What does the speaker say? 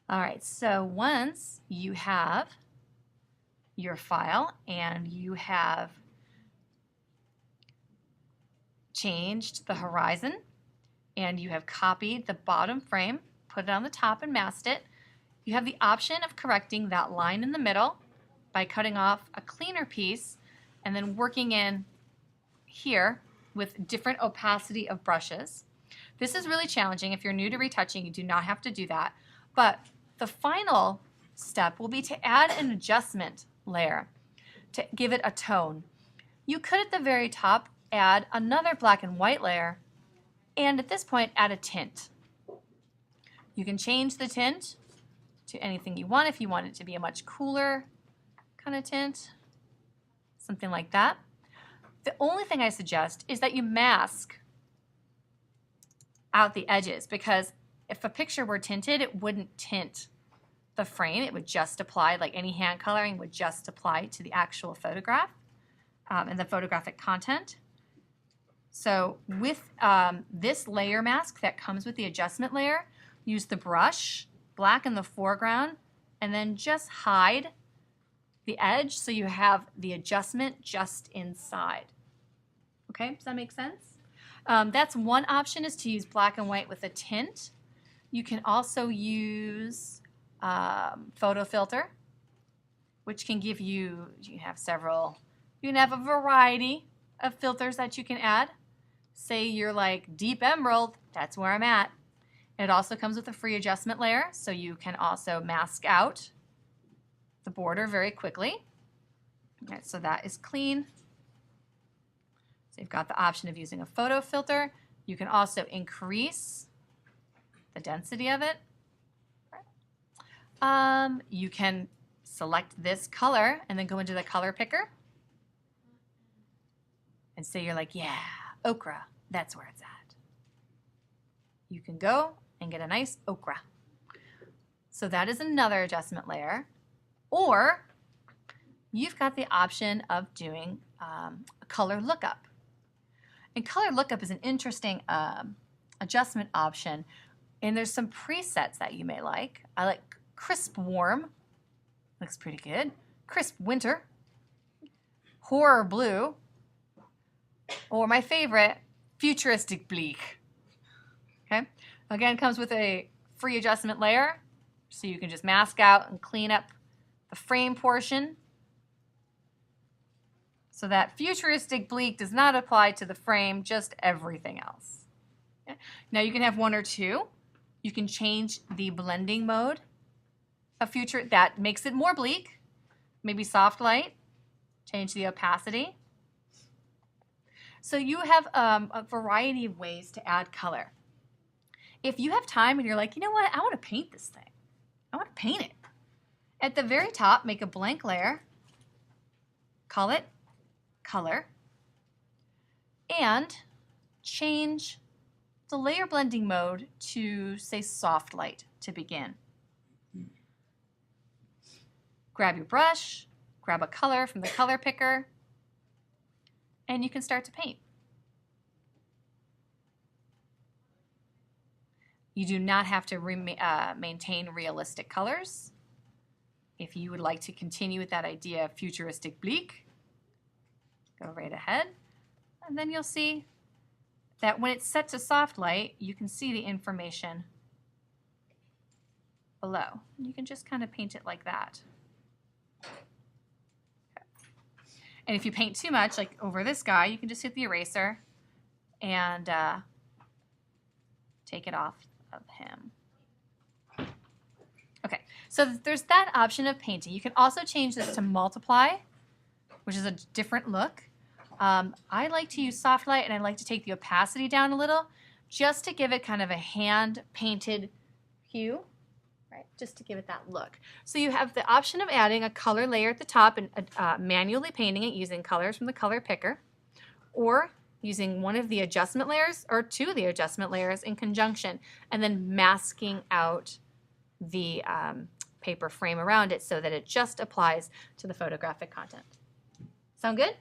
All right, so once you have your file and you have changed the horizon and you have copied the bottom frame, put it on the top and masked it, you have the option of correcting that line in the middle by cutting off a cleaner piece and then working in here with different opacity of brushes. This is really challenging. If you're new to retouching, you do not have to do that. But the final step will be to add an adjustment layer to give it a tone. You could at the very top add another black and white layer and at this point add a tint. You can change the tint to anything you want if you want it to be a much cooler kind of tint, something like that. The only thing I suggest is that you mask out the edges, because if a picture were tinted, it wouldn't tint the frame. It would just apply, like any hand coloring would just apply to the actual photograph and the photographic content. So with this layer mask that comes with the adjustment layer, use the brush, blacken the foreground, and then just hide the edge so you have the adjustment just inside. Okay, does that make sense? That's one option, is to use black and white with a tint. You can also use photo filter, which can give you, you have a variety of filters that you can add. Say you're like deep emerald, that's where I'm at. It also comes with a free adjustment layer, so you can also mask out the border very quickly. Okay, so that is clean. So you've got the option of using a photo filter. You can also increase the density of it. You can select this color and then go into the color picker and say you're like, yeah, ochre, that's where it's at. You can go and get a nice ochre. So that is another adjustment layer. Or you've got the option of doing a color lookup. And color lookup is an interesting adjustment option, and there's some presets that you may like. I like crisp warm, looks pretty good. Crisp winter, horror blue, or my favorite, futuristic bleak. Okay, again, comes with a free adjustment layer, so you can just mask out and clean up the frame portion. So that futuristic bleak does not apply to the frame, just everything else. Okay. Now you can have one or two. You can change the blending mode of future. That makes it more bleak. Maybe soft light. Change the opacity. So you have a variety of ways to add color. If you have time and you're like, you know what, I want to paint this thing. I want to paint it. At the very top, make a blank layer. Call it color, and change the layer blending mode to, say, soft light to begin. Grab your brush, grab a color from the color picker, and you can start to paint. You do not have to maintain realistic colors. If you would like to continue with that idea of futuristic bleak, go right ahead, and then you'll see that when it's set to soft light, you can see the information below. You can just kind of paint it like that. Okay. And if you paint too much, like over this guy, you can just hit the eraser and take it off of him. Okay, so there's that option of painting. You can also change this to multiply, which is a different look. I like to use soft light, and I like to take the opacity down a little just to give it kind of a hand-painted hue, right? Just to give it that look. So you have the option of adding a color layer at the top and manually painting it using colors from the color picker, or using one of the adjustment layers or two of the adjustment layers in conjunction, and then masking out the paper frame around it so that it just applies to the photographic content. Sound good?